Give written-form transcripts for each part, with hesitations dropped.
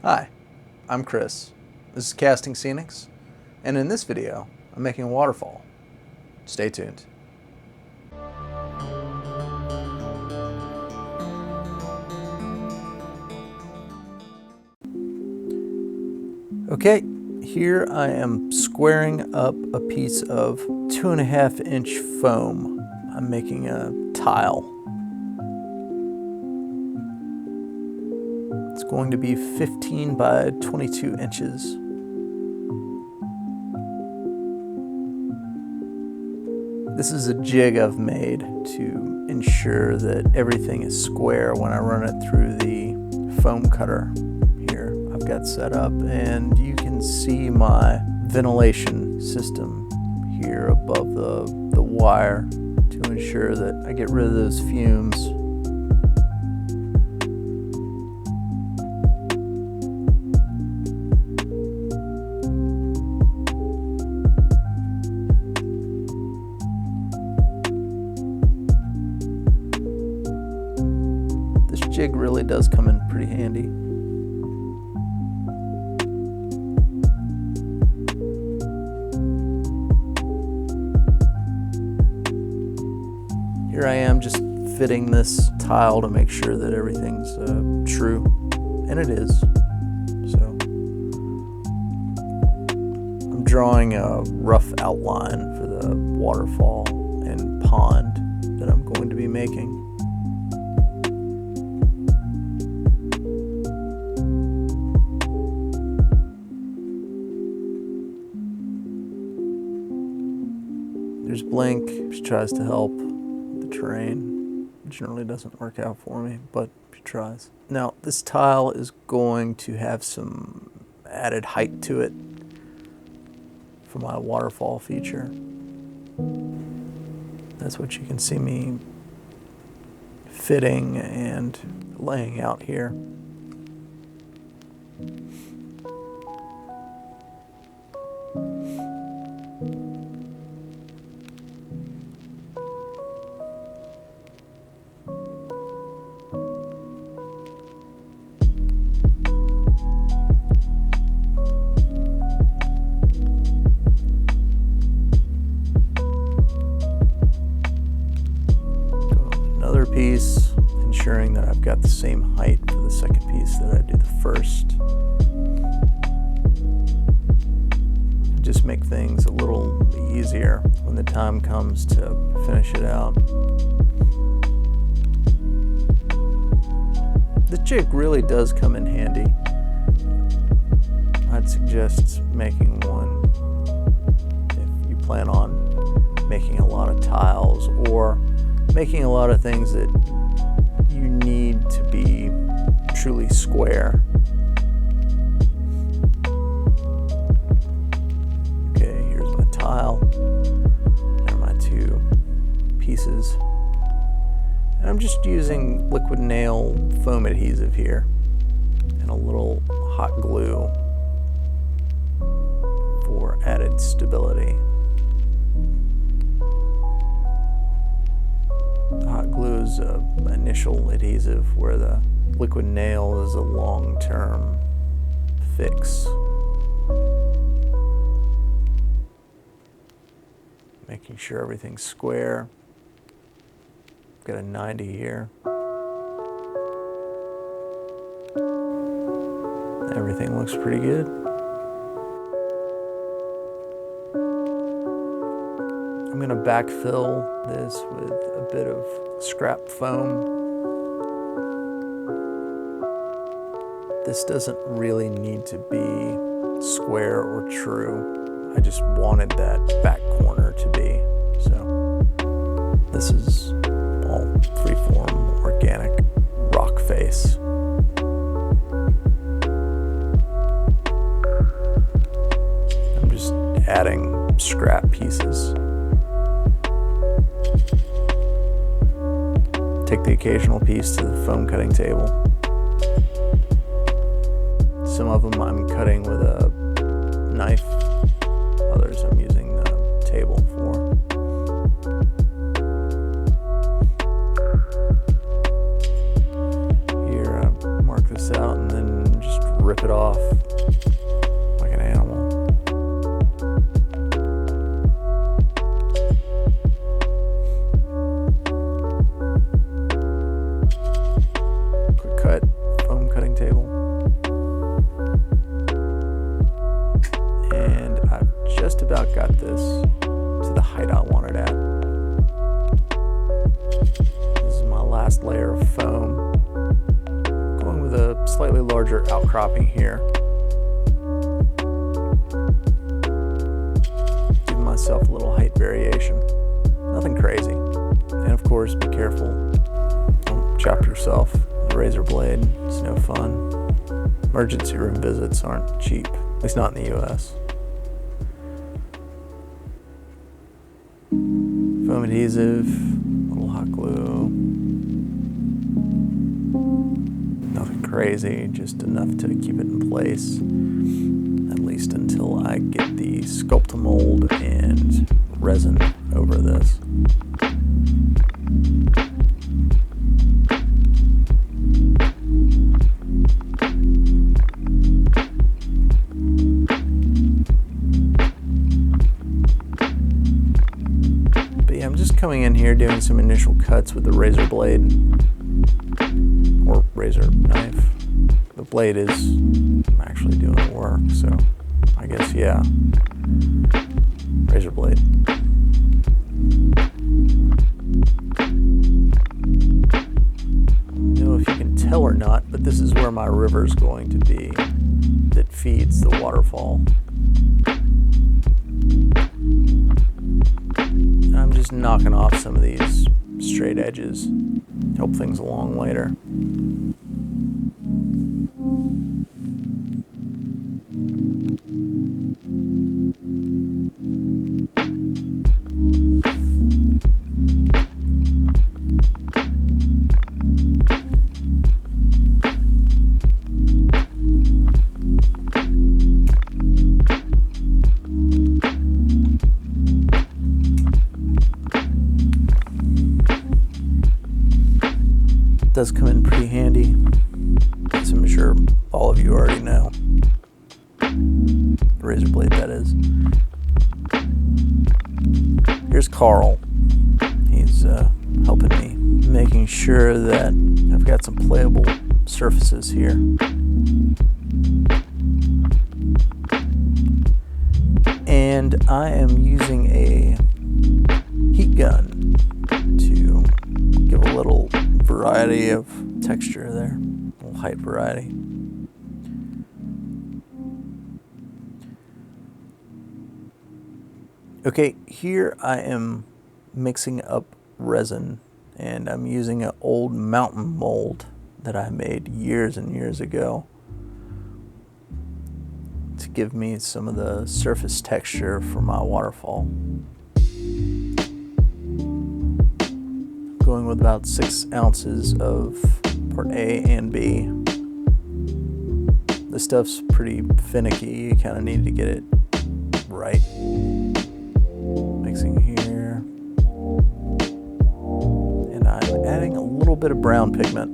Hi, I'm Chris. This is Casting Scenics, and in this video, I'm making a waterfall. Stay tuned. Okay, here I am squaring up a piece of 2.5-inch foam. I'm making a tile. It's going to be 15 by 22 inches. This is a jig I've made to ensure that everything is square when I run it through the foam cutter. Here I've got set up, and you can see my ventilation system here above the wire to ensure that I get rid of those fumes. This jig really does come in pretty handy. Here I am just fitting this tile to make sure that everything's true, and it is. So I'm drawing a rough outline for the waterfall and pond that I'm going to be making. There's Blink, she tries to help with the terrain. It generally doesn't work out for me, but she tries. Now, this tile is going to have some added height to it for my waterfall feature. That's what you can see me fitting and laying out here. Piece, ensuring that I've got the same height for the second piece that I do the first. Just make things a little easier when the time comes to finish it out. The jig really does come in handy. I'd suggest making one if you plan on making a lot of tiles or making a lot of things that you need to be truly square. Okay, here's my tile. There are my two pieces. And I'm just using liquid nail foam adhesive here and a little hot glue for added stability. The hot glue is an initial adhesive, where the liquid nail is a long-term fix. Making sure everything's square. Got a 90 here. Everything looks pretty good. I'm going to backfill this with a bit of scrap foam. This doesn't really need to be square or true. I just wanted that back corner to be. So this is all freeform, organic rock face. I'm just adding scrap pieces. Take the occasional piece to the foam cutting table. Some of them I'm cutting with a knife, others I'm using the table for. Here I mark this out and then just rip rip it off like an animal. Quick cut foam cutting table. And I've just about got this to the height I want it at. This is my last layer of foam. Going with a slightly larger outcropping here. Giving myself a little height variation. Nothing crazy. And of course, be careful. Don't chop yourself with a razor blade. It's no fun. Emergency room visits aren't cheap, at least not in the US. Foam adhesive, a little hot glue. Nothing crazy, just enough to keep it in place, at least until I get the Sculpting mold and resin over this. I'm just coming in here doing some initial cuts with the razor blade or razor knife. The blade is actually doing the work, so I guess, yeah, razor blade. I don't know if you can tell or not, but this is where my river is going to be that feeds the waterfall. I'm just knocking off some of these straight edges, help things along later. Does come in pretty handy, as I'm sure all of you already know. The razor blade, that is. Here's Carl. He's helping me, making sure that I've got some playable surfaces here. And I am using a heat gun to give a little variety of texture there, a little height variety. Okay, here I am mixing up resin, and I'm using an old mountain mold that I made years and years ago to give me some of the surface texture for my waterfall. Going with about 6 ounces of part A and B. This stuff's pretty finicky, you kind of need to get it right. Mixing here. And I'm adding a little bit of brown pigment.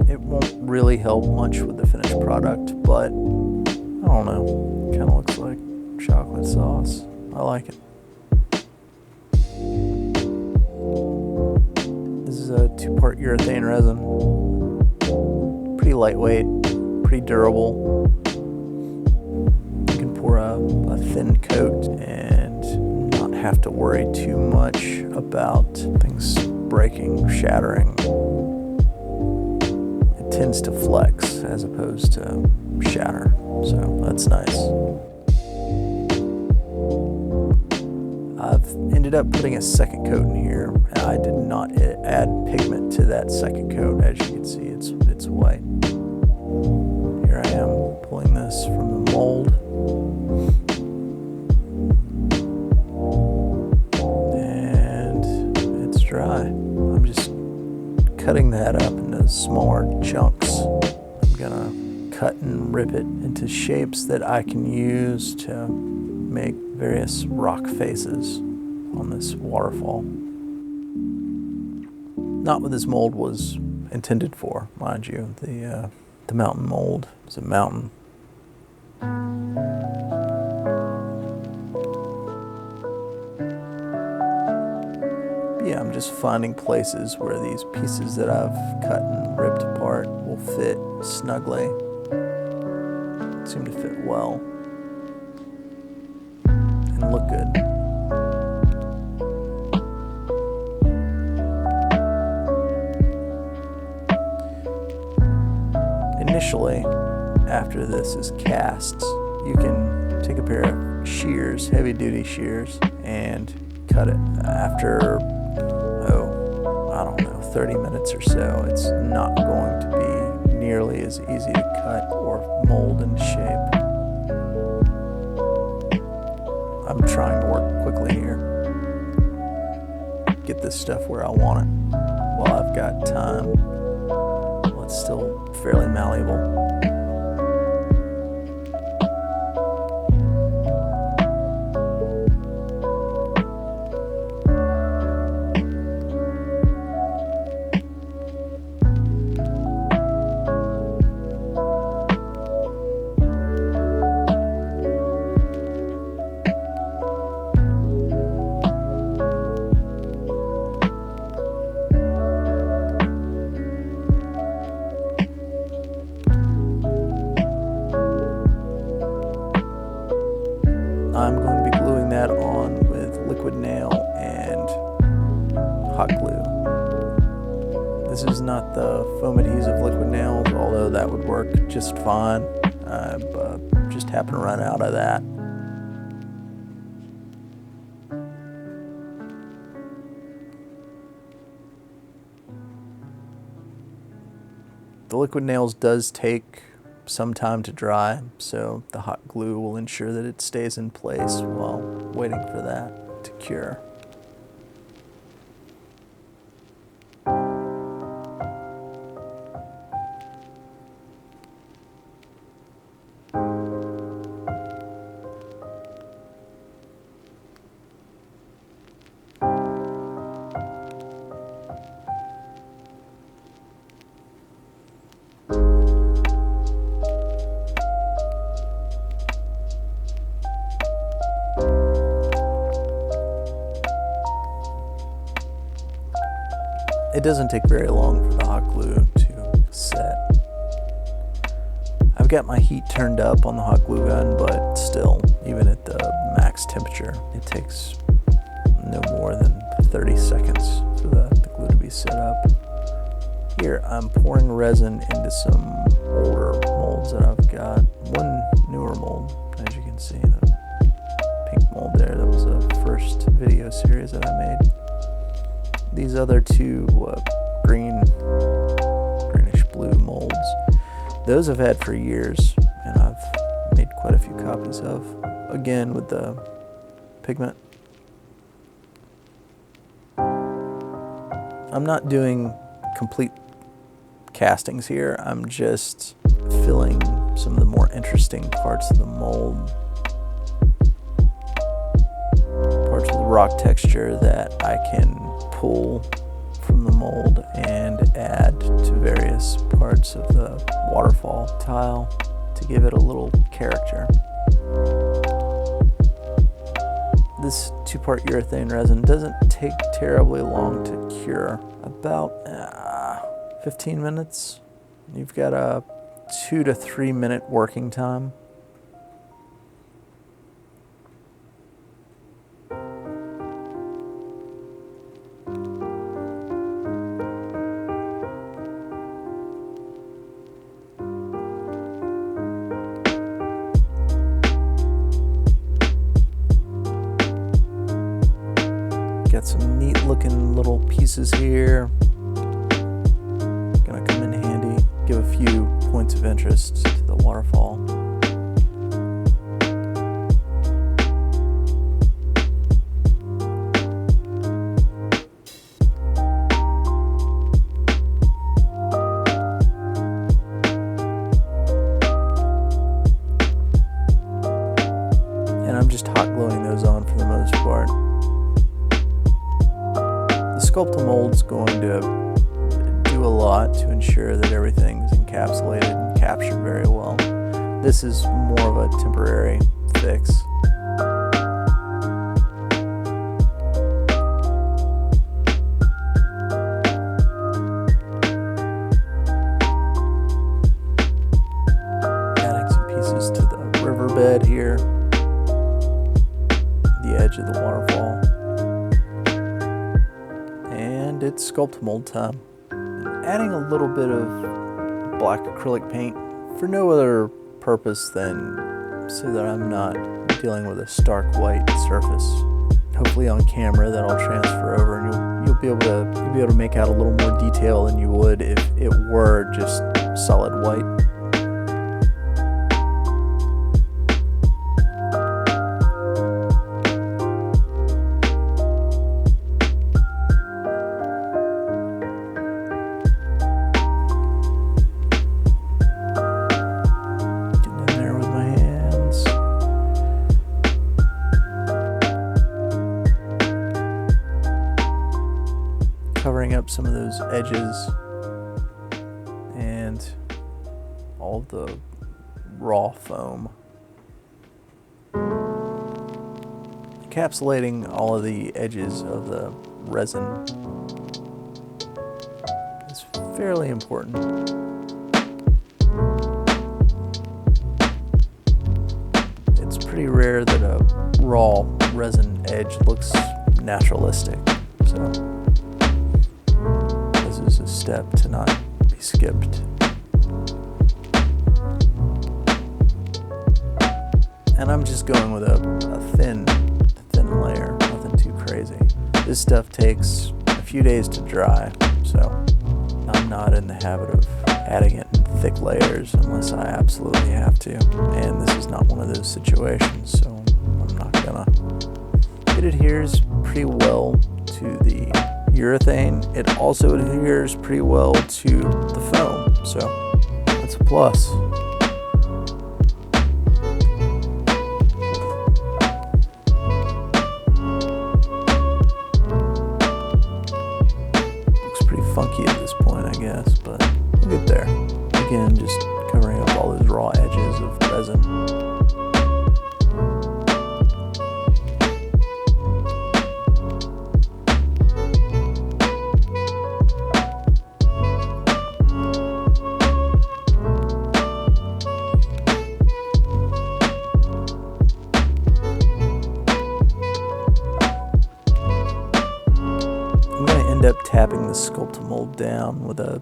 It won't really help much with the finished product, but I don't know, kind of looks like chocolate sauce. I like it. This is a 2-part urethane resin. Pretty lightweight, pretty durable. You can pour a thin coat and not have to worry too much about things breaking, shattering. It tends to flex as opposed to shatter. So that's nice. I've ended up putting a second coat in here, and I did not add pigment to that second coat. As you can see, it's white. Here I am pulling this from the mold. And it's dry. I'm just cutting that up into smaller chunks. I'm gonna cut and rip it into shapes that I can use to make various rock faces on this waterfall. Not what this mold was intended for, mind you. The mountain mold is a mountain. Yeah, I'm just finding places where these pieces that I've cut and ripped apart will fit snugly. Seem to fit well and look good. Initially, after this is cast, you can take a pair of shears, heavy duty shears, and cut it. After, I don't know, 30 minutes or so, it's not going to be nearly as easy to cut or mold into shape. I'm trying to work quickly here. Get this stuff where I want it while I've got time. Well, it's still fairly malleable. I'm going to be gluing that on with liquid nail and hot glue. This is not the foam adhesive liquid nails, although that would work just fine. Just happened to run out of that. The liquid nails does take some time to dry, so the hot glue will ensure that it stays in place while waiting for that to cure. It doesn't take very long for the hot glue to set. I've got my heat turned up on the hot glue gun, but still, even at the max temperature, it takes no more than 30 seconds for the glue to be set up. Here, I'm pouring resin into some older molds that I've got. One newer mold, as you can see, the pink mold there, that was the first video series that I made. These other two greenish blue molds, those I've had for years, and I've made quite a few copies of. Again, with the pigment. I'm not doing complete castings here. I'm just filling some of the more interesting parts of the mold. Parts of the rock texture that I can pull from the mold and add to various parts of the waterfall tile to give it a little character. This 2-part urethane resin doesn't take terribly long to cure, about 15 minutes. You've got a 2 to 3 minute working time. Got some neat looking little pieces here. Gonna come in handy, give a few points of interest to the waterfall. And I'm just hot gluing those on for the most part. Sculpting going to do a lot to ensure that everything is encapsulated and captured very well. This is more of a temporary fix. Adding some pieces to the riverbed here, the edge of the waterfall. And it's sculpt mold time. Adding a little bit of black acrylic paint for no other purpose than so that I'm not dealing with a stark white surface. Hopefully on camera that'll transfer over, and you'll be able to make out a little more detail than you would if it were just solid white. Covering up some of those edges and all the raw foam. Encapsulating all of the edges of the resin is fairly important. It's pretty rare that a raw resin edge looks naturalistic, so this is a step to not be skipped. And I'm just going with a thin layer, nothing too crazy. This stuff takes a few days to dry, so I'm not in the habit of adding it in thick layers unless I absolutely have to. And this is not one of those situations, so I'm not gonna. It adheres pretty well to the urethane. It also adheres pretty well to the foam, so that's a plus. Looks pretty funky at this point, I guess, but we'll get there. Again, just covering up all those raw edges of resin. End up tapping the sculpt mold down with a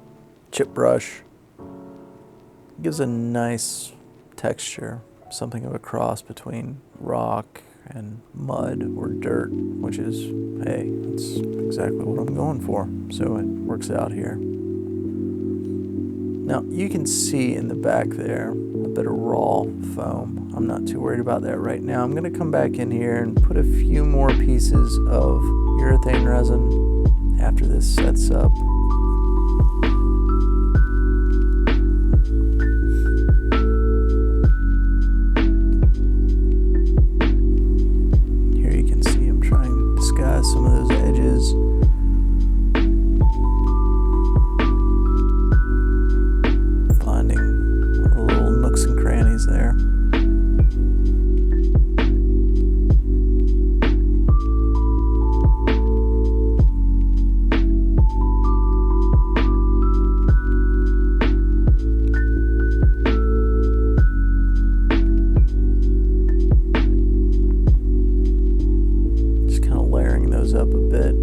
chip brush. It gives a nice texture, something of a cross between rock and mud or dirt, which is, hey, that's exactly what I'm going for, so it works out here. Now you can see in the back there a bit of raw foam. I'm not too worried about that right now. I'm going to come back in here and put a few more pieces of urethane resin after this sets up. Here you can see I'm trying to disguise some of those edges. Finding little nooks and crannies there. Up a bit.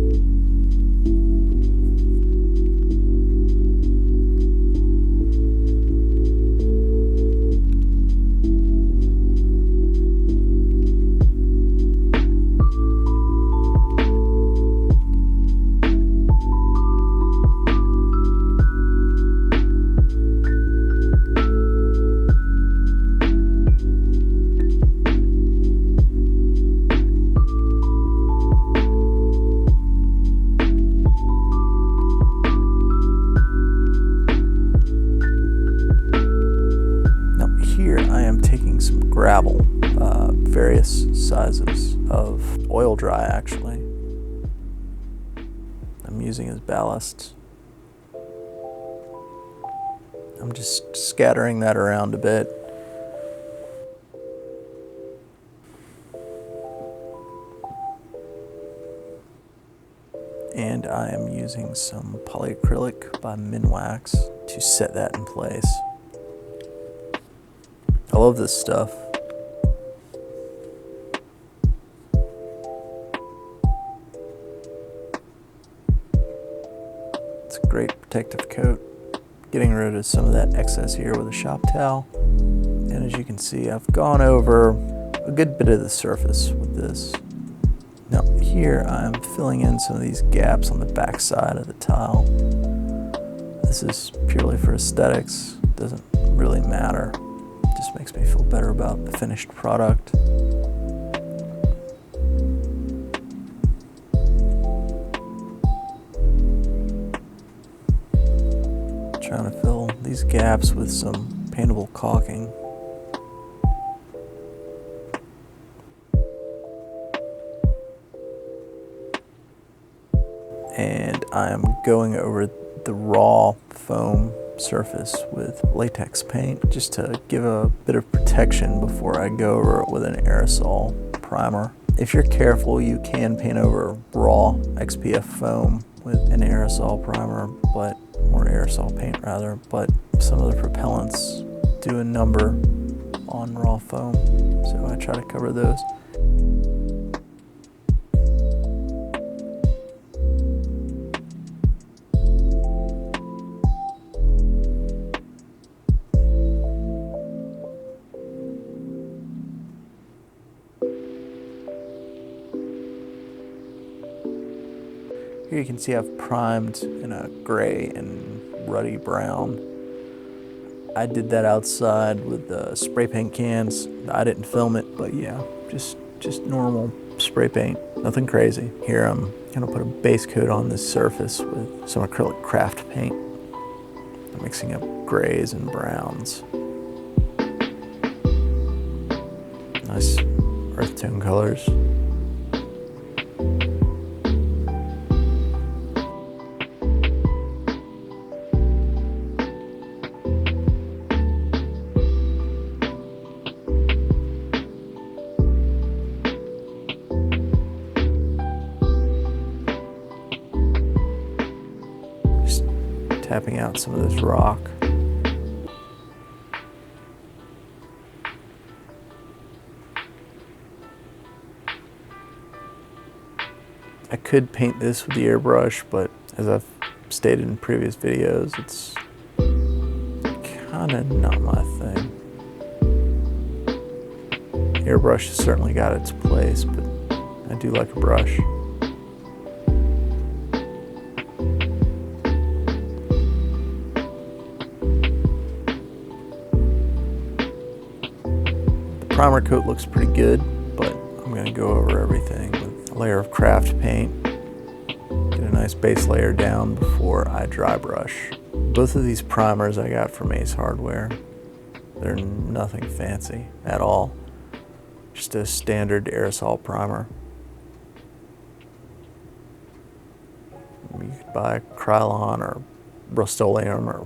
Gravel, various sizes of oil dry actually. I'm using as ballast. I'm just scattering that around a bit. And I am using some polyacrylic by Minwax to set that in place. I love this stuff. It's a great protective coat. Getting rid of some of that excess here with a shop towel. And as you can see, I've gone over a good bit of the surface with this. Now here I'm filling in some of these gaps on the back side of the tile. This is purely for aesthetics. Doesn't really matter. Just makes me feel better about the finished product. Trying to fill these gaps with some paintable caulking. And I'm going over the raw foam surface with latex paint just to give a bit of protection before I go over it with an aerosol primer. If you're careful, you can paint over raw XPF foam with an aerosol primer, or aerosol paint rather, but some of the propellants do a number on raw foam, so I try to cover those. Here you can see I've primed in a gray and ruddy brown. I did that outside with the spray paint cans. I didn't film it, but yeah, just normal spray paint, nothing crazy. Here I'm gonna put a base coat on this surface with some acrylic craft paint. I'm mixing up grays and browns. Nice earth tone colors. Tapping out some of this rock. I could paint this with the airbrush, but as I've stated in previous videos, it's kind of not my thing. Airbrush has certainly got its place, but I do like a brush. Primer coat looks pretty good, but I'm going to go over everything with a layer of craft paint. Get a nice base layer down before I dry brush. Both of these primers I got from Ace Hardware. They're nothing fancy at all. Just a standard aerosol primer. You could buy Krylon or Rust-Oleum or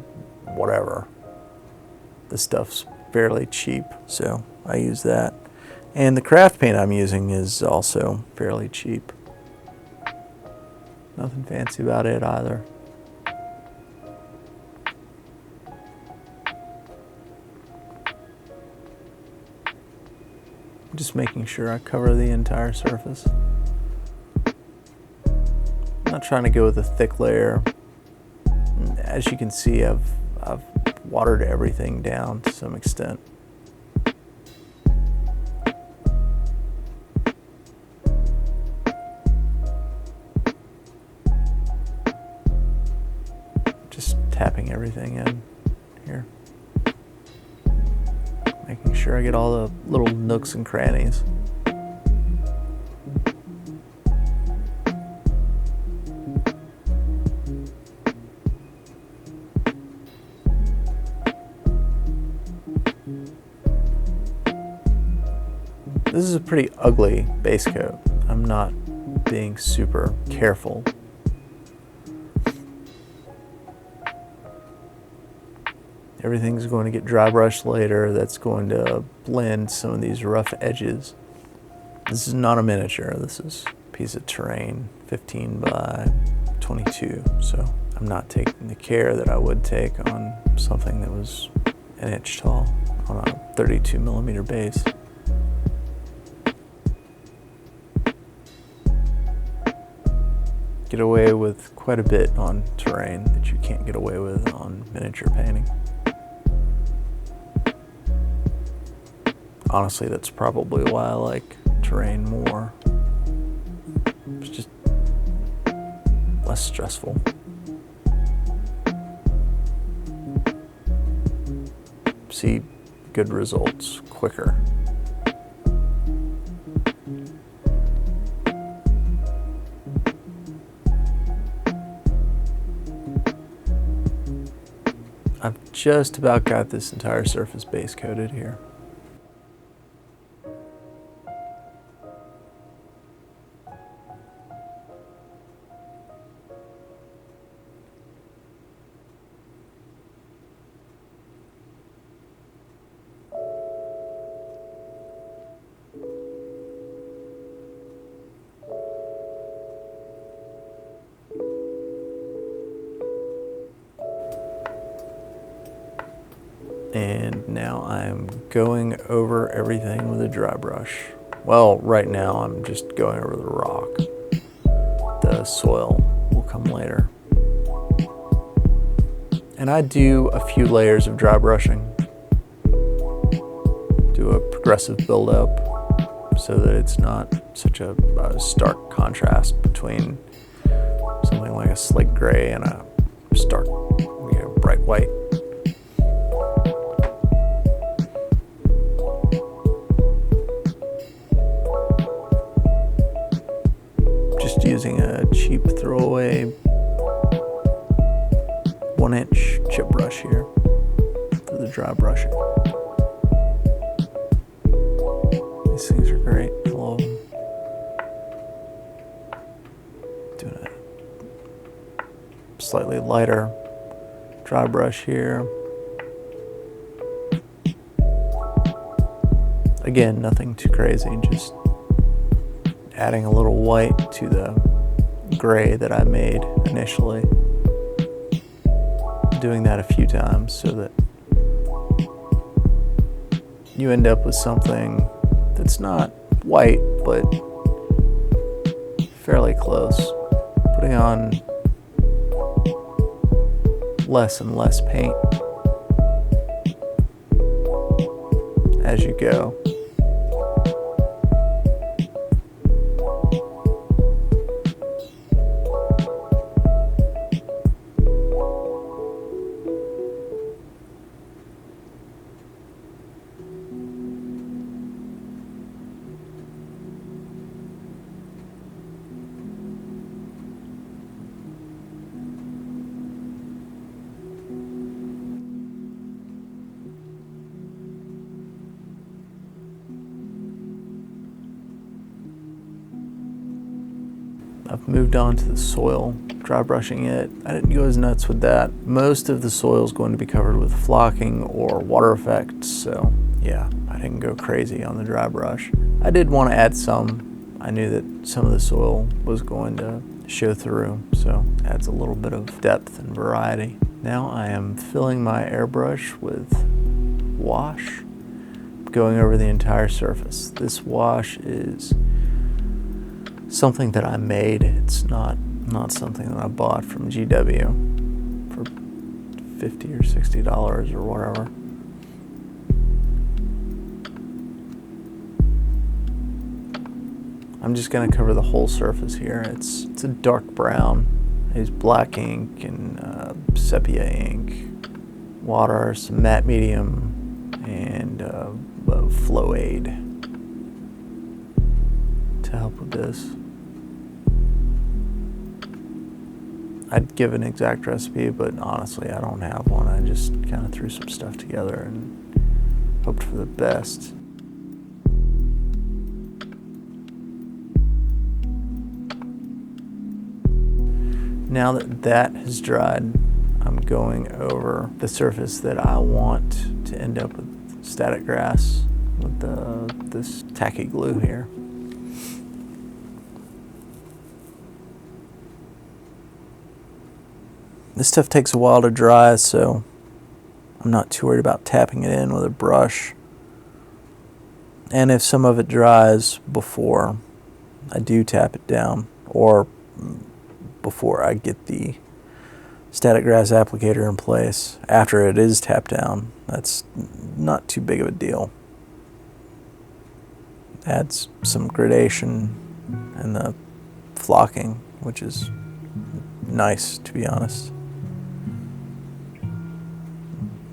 whatever. This stuff's fairly cheap, so I use that. And the craft paint I'm using is also fairly cheap. Nothing fancy about it either. Just making sure I cover the entire surface. I'm not trying to go with a thick layer. As you can see, I've watered everything down to some extent. Just tapping everything in here. Making sure I get all the little nooks and crannies. This is a pretty ugly base coat. I'm not being super careful. Everything's going to get dry brushed later. That's going to blend some of these rough edges. This is not a miniature. This is a piece of terrain, 15 by 22. So I'm not taking the care that I would take on something that was an inch tall on a 32 millimeter base. Get away with quite a bit on terrain that you can't get away with on miniature painting. Honestly, that's probably why I like terrain more. It's just less stressful. See good results quicker. I've just about got this entire surface base coated here. And now I'm going over everything with a dry brush. Well, right now I'm just going over the rock. The soil will come later. And I do a few layers of dry brushing. Do a progressive buildup so that it's not such a stark contrast between something like a slate gray and a stark, bright white. Just using a cheap throwaway 1-inch chip brush here for the dry brushing. These things are great. I love them. Doing a slightly lighter dry brush here. Again, nothing too crazy, just adding a little white to the gray that I made initially. Doing that a few times so that you end up with something that's not white, but fairly close. Putting on less and less paint as you go. I've moved on to the soil, dry brushing it. I didn't go as nuts with that. Most of the soil is going to be covered with flocking or water effects, so yeah, I didn't go crazy on the dry brush. I did want to add some. I knew that some of the soil was going to show through, so adds a little bit of depth and variety. Now I am filling my airbrush with wash, going over the entire surface. This wash is something that I made. It's not something that I bought from GW for $50 or $60 or whatever. I'm just going to cover the whole surface here. It's a dark brown. I use black ink and sepia ink, water, some matte medium, and flow aid to help with this. I'd give an exact recipe, but honestly, I don't have one. I just kind of threw some stuff together and hoped for the best. Now that that has dried, I'm going over the surface that I want to end up with static grass with this tacky glue here. This stuff takes a while to dry, so I'm not too worried about tapping it in with a brush. And if some of it dries before I do tap it down, or before I get the static grass applicator in place, after it is tapped down, that's not too big of a deal. Adds some gradation and the flocking, which is nice, to be honest.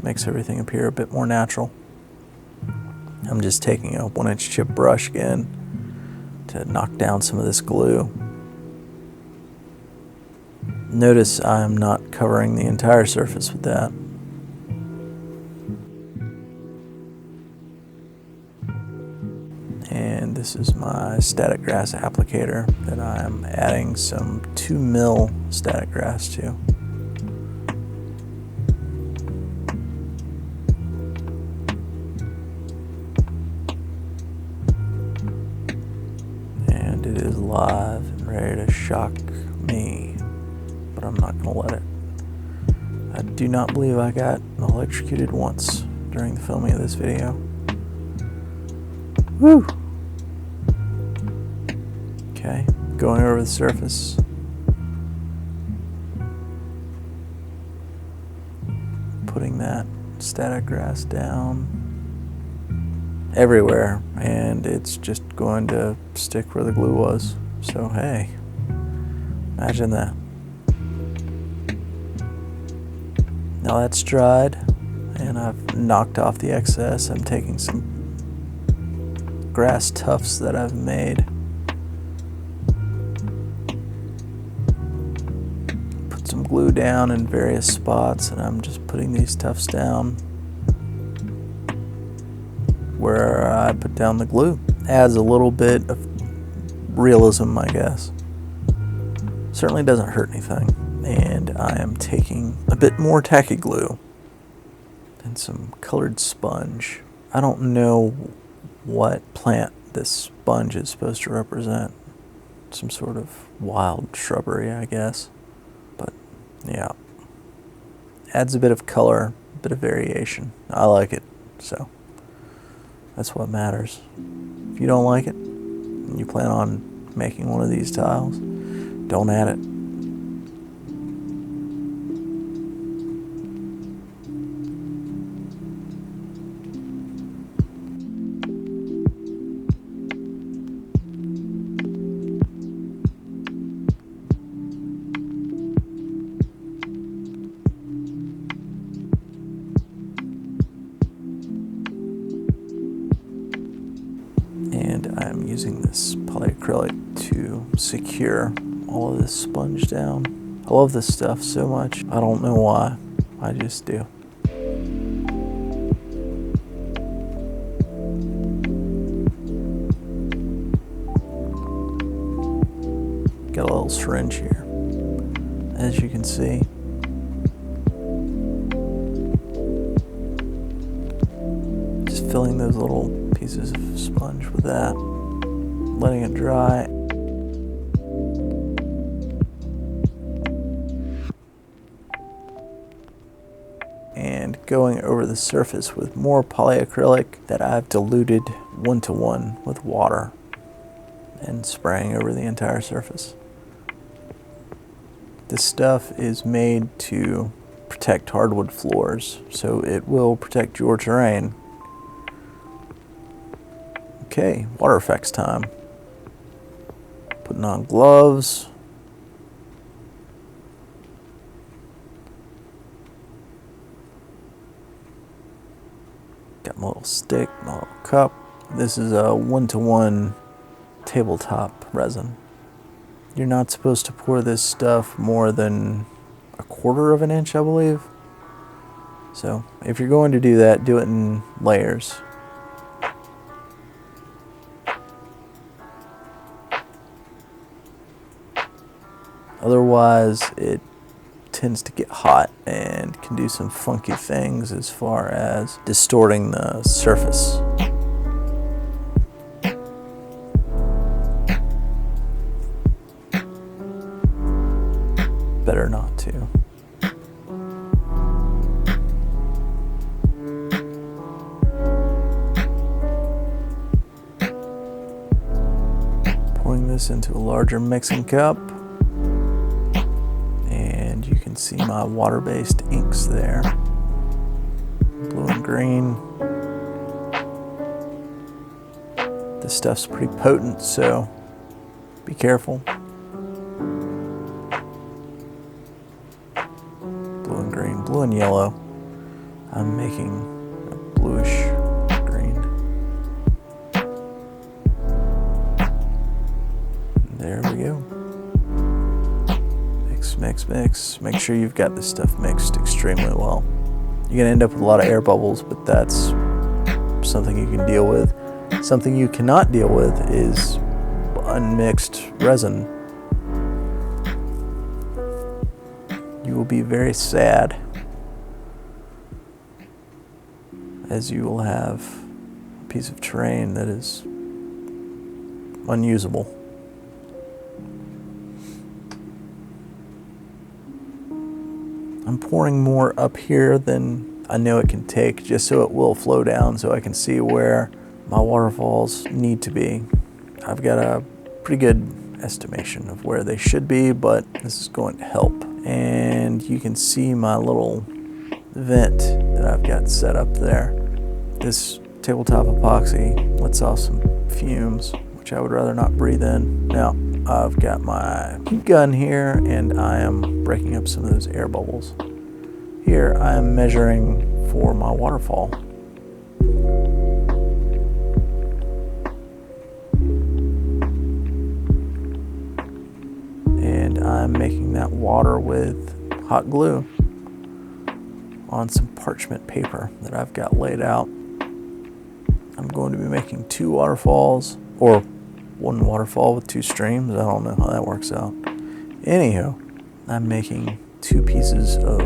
Makes everything appear a bit more natural. I'm just taking a 1-inch chip brush again to knock down some of this glue. Notice I'm not covering the entire surface with that. And this is my static grass applicator that I'm adding some 2 mil static grass to. And it is live and ready to shock me, but I'm not going to let it. I do not believe I got electrocuted once during the filming of this video. Woo! Okay, going over the surface. Putting that static grass down everywhere, and it's just going to stick where the glue was. So hey, imagine that. Now that's dried, and I've knocked off the excess. I'm taking some grass tufts that I've made. Put some glue down in various spots, and I'm just putting these tufts down where I put down the glue. Adds a little bit of realism, I guess. Certainly doesn't hurt anything. And I am taking a bit more tacky glue and some colored sponge. I don't know what plant this sponge is supposed to represent. Some sort of wild shrubbery, I guess. But yeah, adds a bit of color, a bit of variation. I like it, so that's what matters. If you don't like it, and you plan on making one of these tiles, don't add it. And I'm using this polyacrylic to secure all of this sponge down. I love this stuff so much. I don't know why. I just do. Got a little syringe here, as you can see. Just filling those little pieces of sponge with that, letting it dry. And going over the surface with more polyacrylic that I've diluted 1-to-1 with water and spraying over the entire surface. This stuff is made to protect hardwood floors, so it will protect your terrain. Okay, water effects time. Putting on gloves. Got my little stick, my little cup. This is a 1-to-1 tabletop resin. You're not supposed to pour this stuff more than 1/4 of an inch, I believe. So if you're going to do that, do it in layers. Otherwise, it tends to get hot and can do some funky things as far as distorting the surface. Better not to. Pouring this into a larger mixing cup, and you can see my water-based inks there, blue and green. This stuff's pretty potent, so be careful. Blue and green, blue and yellow. I'm making a bluish green. There we go. Mix, mix, mix. Make sure you've got this stuff mixed extremely well. You're gonna end up with a lot of air bubbles, but that's something you can deal with. Something you cannot deal with is unmixed resin. You will be very sad, as you will have a piece of terrain that is unusable. I'm pouring more up here than I know it can take, just so it will flow down so I can see where my waterfalls need to be. I've got a pretty good estimation of where they should be, but this is going to help. And you can see my little vent that I've got set up there. This tabletop epoxy lets off some fumes, which I would rather not breathe in. Now, I've got my heat gun here, and I am breaking up some of those air bubbles. Here, I am measuring for my waterfall. And I'm making that water with hot glue on some parchment paper that I've got laid out. I'm going to be making 2 waterfalls, or 1 waterfall with 2 streams. I don't know how that works out. Anyhow, I'm making 2 pieces of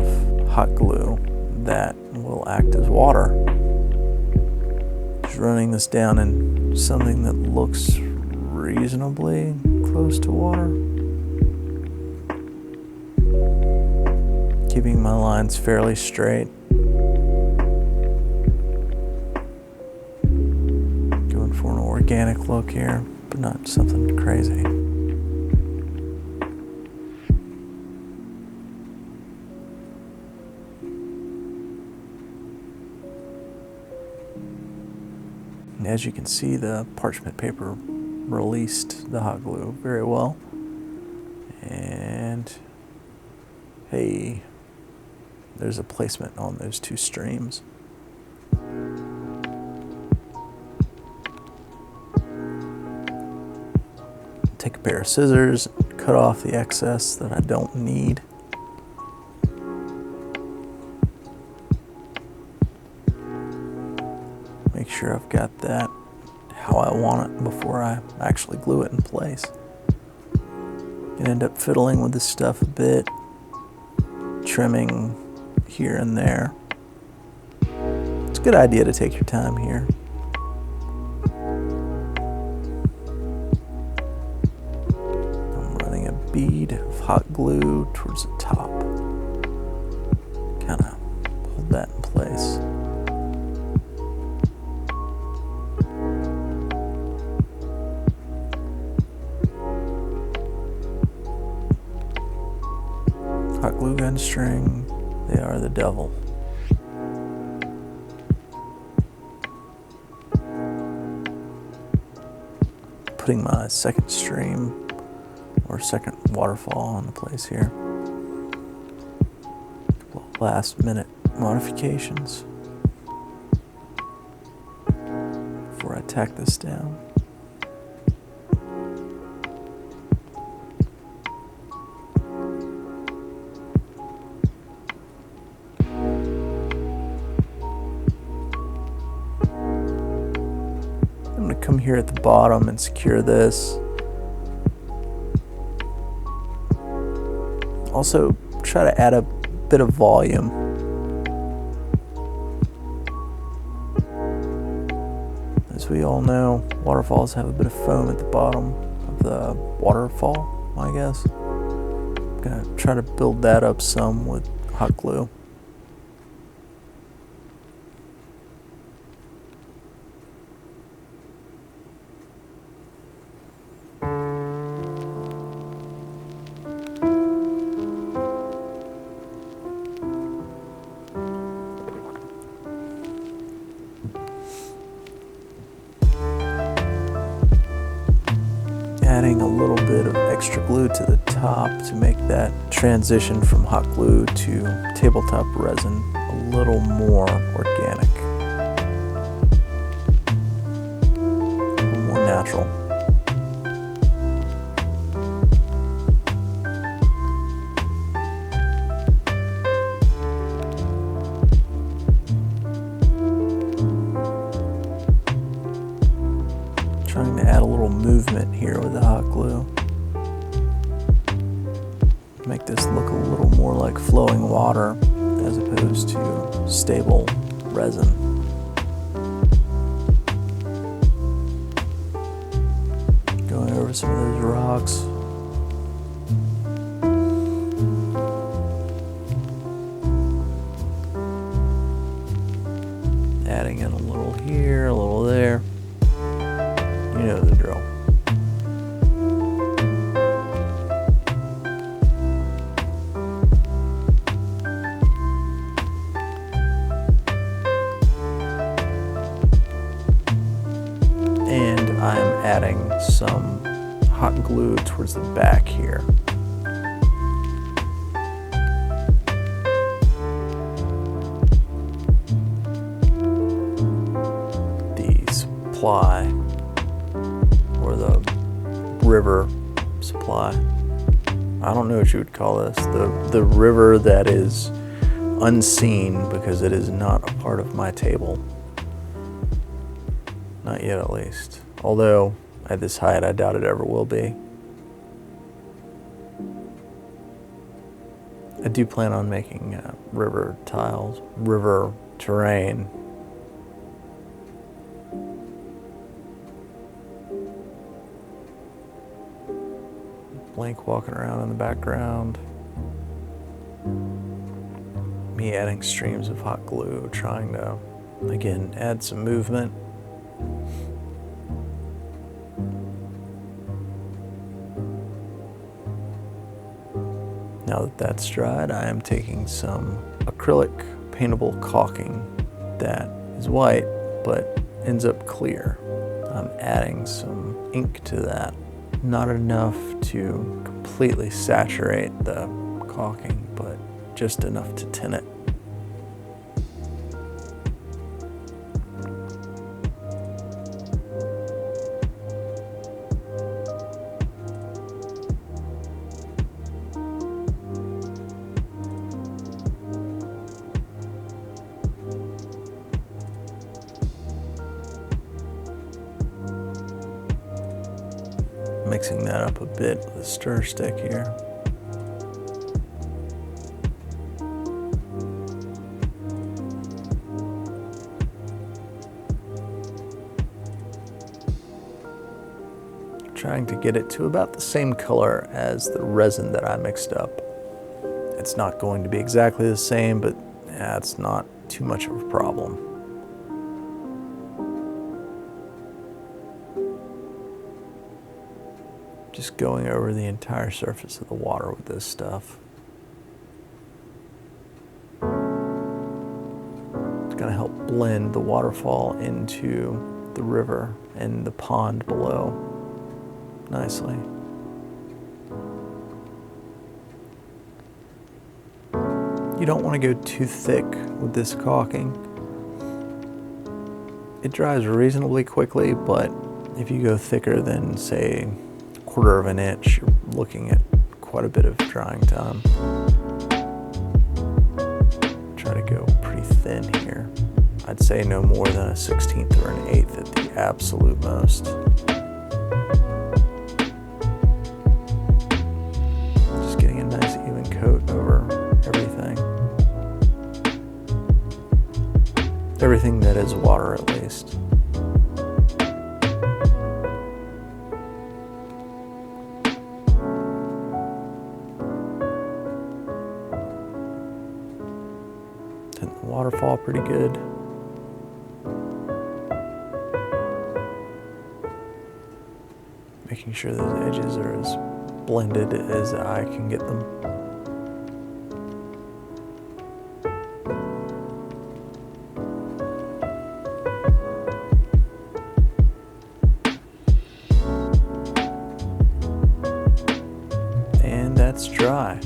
hot glue that will act as water. Just running this down in something that looks reasonably close to water. Keeping my lines fairly straight. Going for an organic look here, but not something crazy. And as you can see, the parchment paper released the hot glue very well. And hey, there's a placement on those 2 streams. Take a pair of scissors, cut off the excess that I don't need. Make sure I've got that how I want it before I actually glue it in place. Gonna end up fiddling with this stuff a bit, trimming here and there. It's a good idea to take your time here. I'm running a bead of hot glue towards the top. Kind of hold that in place. Hot glue gun string, they are the devil. Putting my second stream or second waterfall into place here. Couple of last minute modifications before I tack this down. I'm going to come here at the bottom and secure this. Also, try to add a bit of volume. As we all know, waterfalls have a bit of foam at the bottom of the waterfall, I guess. I'm gonna try to build that up some with hot glue. Adding a little bit of extra glue to the top to make that transition from hot glue to tabletop resin a little more organic, a little more natural. Trying to add a little movement here with the hot glue. Make this look a little more like flowing water as opposed to stable resin. Going over some of those rocks. Adding in a little here, a little there. You know the drill. And I'm adding some hot glue towards the back here. The supply, or the river supply. I don't know what you would call this. The river that is unseen because it is not a part of my table. Not yet, at least. Although, at this height, I doubt it ever will be. I do plan on making river tiles, river terrain. Blank walking around in the background. Me adding streams of hot glue, trying to, again, add some movement. Now that that's dried, I am taking some acrylic paintable caulking that is white but ends up clear. I'm adding some ink to that. Not enough to completely saturate the caulking, but just enough to tint it. Mixing that up a bit with a stir stick here. Trying to get it to about the same color as the resin that I mixed up. It's not going to be exactly the same, but it's not too much of a problem. Just going over the entire surface of the water with this stuff. It's going to help blend the waterfall into the river and the pond below nicely. You don't want to go too thick with this caulking. It dries reasonably quickly, but if you go thicker than, say, 1/4 of an inch, you're looking at quite a bit of drying time. Try to go pretty thin here. I'd say no more than a 1/16 or an 1/8 at the absolute most. Just getting a nice even coat over everything that is water at least. Didn't the waterfall pretty good? Making sure those edges are as blended as I can get them. And that's dry.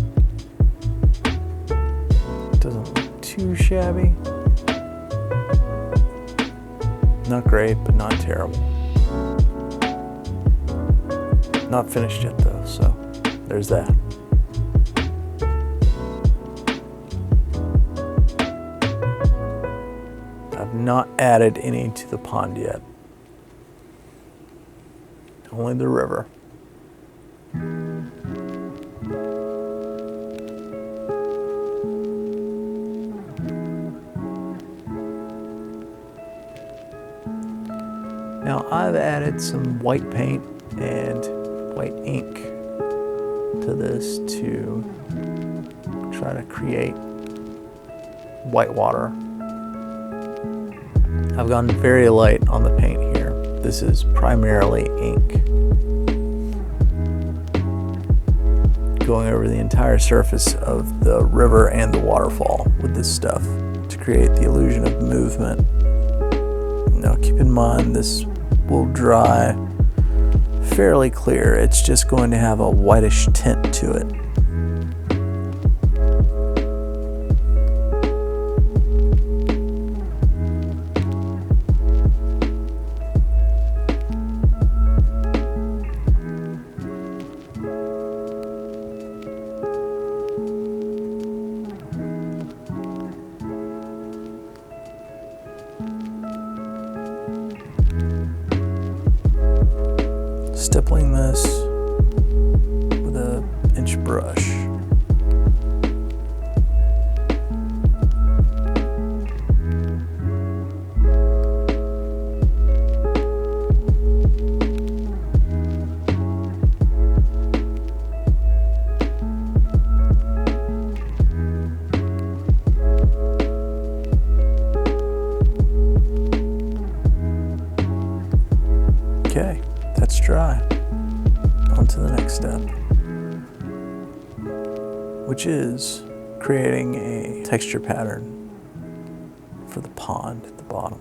Doesn't look too shabby. Not great, but not terrible. Not finished yet though, so there's that. I've not added any to the pond yet. Only the river. Now I've added some white paint and white ink to this to try to create white water. I've gone very light on the paint here. This is primarily ink. Going over the entire surface of the river and the waterfall with this stuff to create the illusion of movement. Now keep in mind this will dry fairly clear. It's just going to have a whitish tint to it. Stippling this with an inch brush. Okay, that's dry. On to the next step, which is creating a texture pattern for the pond at the bottom.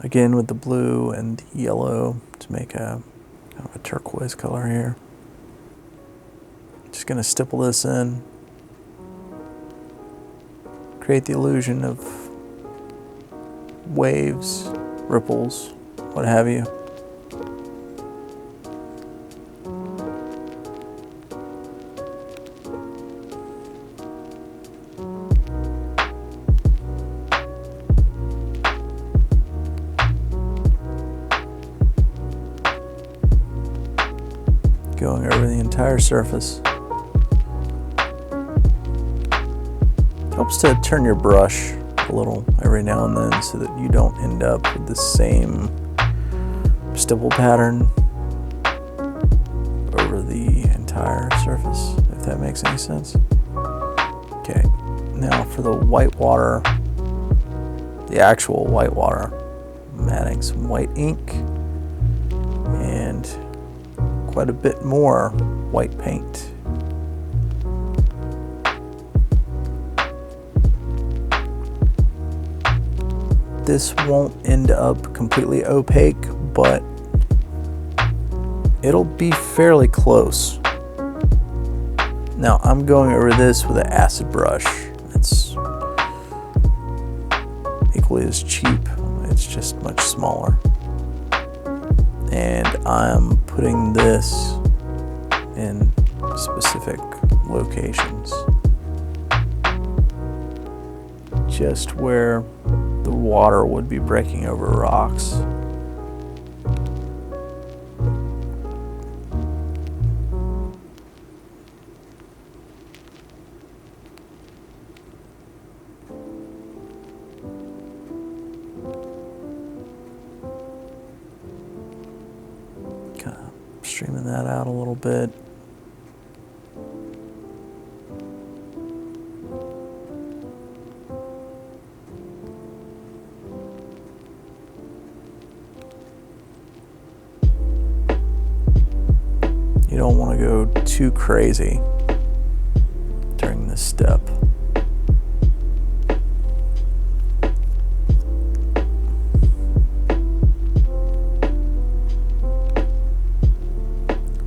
Again with the blue and the yellow to make a kind of a turquoise color here. Just going to stipple this in, create the illusion of waves, ripples, what have you. Going over the entire surface. Helps to turn your brush a little every now and then so that you don't end up with the same stipple pattern over the entire surface, if that makes any sense. Okay, now for the white water, the actual white water, I'm adding some white ink and quite a bit more white paint. This won't end up completely opaque, but it'll be fairly close. Now I'm going over this with an acid brush. It's equally as cheap, it's just much smaller. And I'm putting this in specific locations. Just where the water would be breaking over rocks. streaming that out a little bit. You don't want to go too crazy during this step.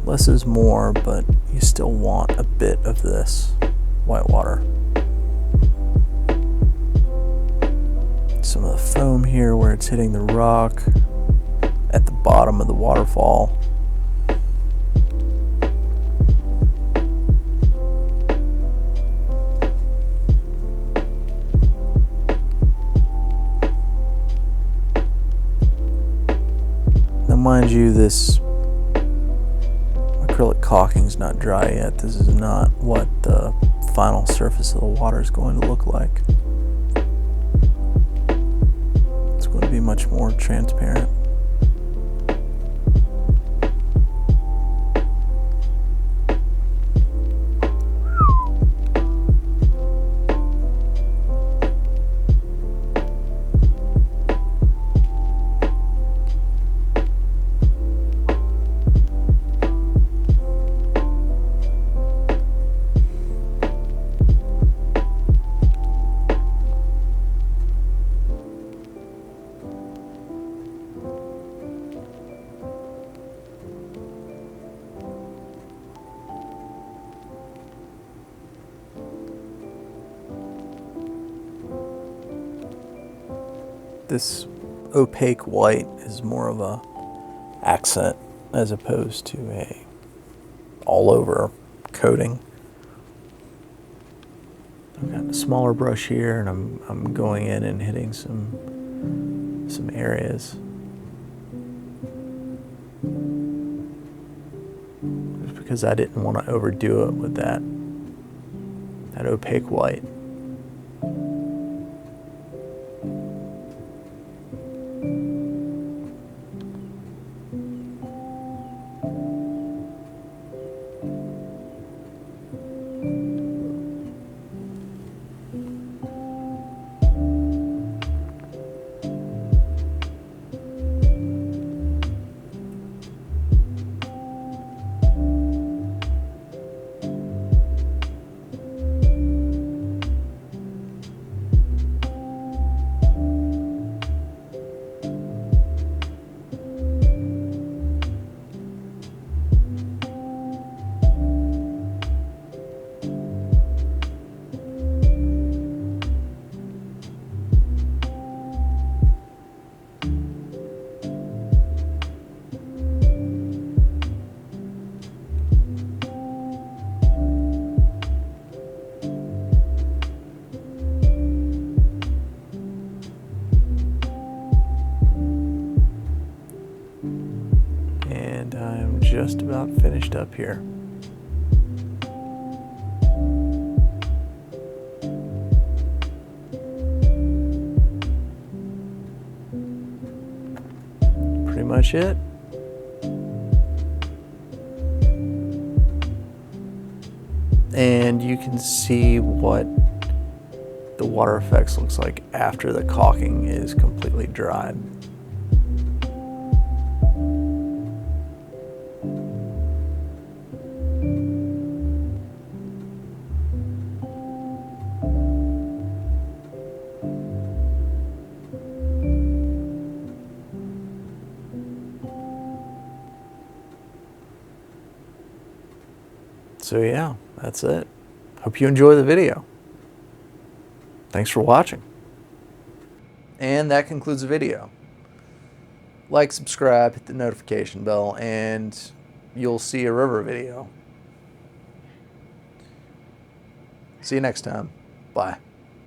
Less is more, but you still want a bit of this white water. Some of the foam here where it's hitting the rock at the bottom of the waterfall. Now mind you, this acrylic caulking's not dry yet. This is not what the final surface of the water is going to look like. It's going to be much more transparent. This opaque white is more of a accent as opposed to a all over coating. I've got a smaller brush here, and I'm going in and hitting some areas. Just because I didn't want to overdo it with that opaque white. Just about finished up here. Pretty much it. And you can see what the water effects looks like after the caulking is completely dried. So yeah, that's it. Hope you enjoy the video. Thanks for watching. And that concludes the video. Like, subscribe, hit the notification bell, and you'll see a river video. See you next time. Bye.